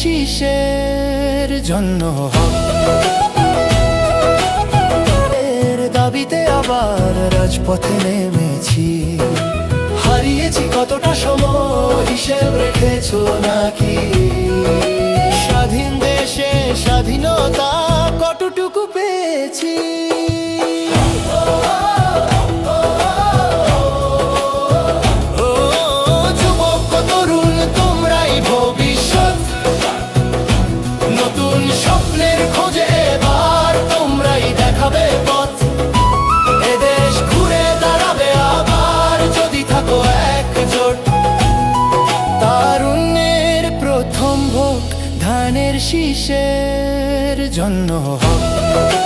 শীষের জন্য হক এর দাবিতে আবার রাজপথে নেমেছি। হারিয়েছি কতটা সময়, হিসেব রেখেছো নাকি? স্বাধীন দেশে স্বাধীনতা কতটুকু পেয়েছি? স্বপ্নের খোঁজে এবার তোমরাই দেখাবে পথ। এদেশ ঘুরে দাঁড়াবে আবার যদি থাকো একজোট। তারুণ্যের প্রথম ভোগ ধানের শীষের জন্য হোক।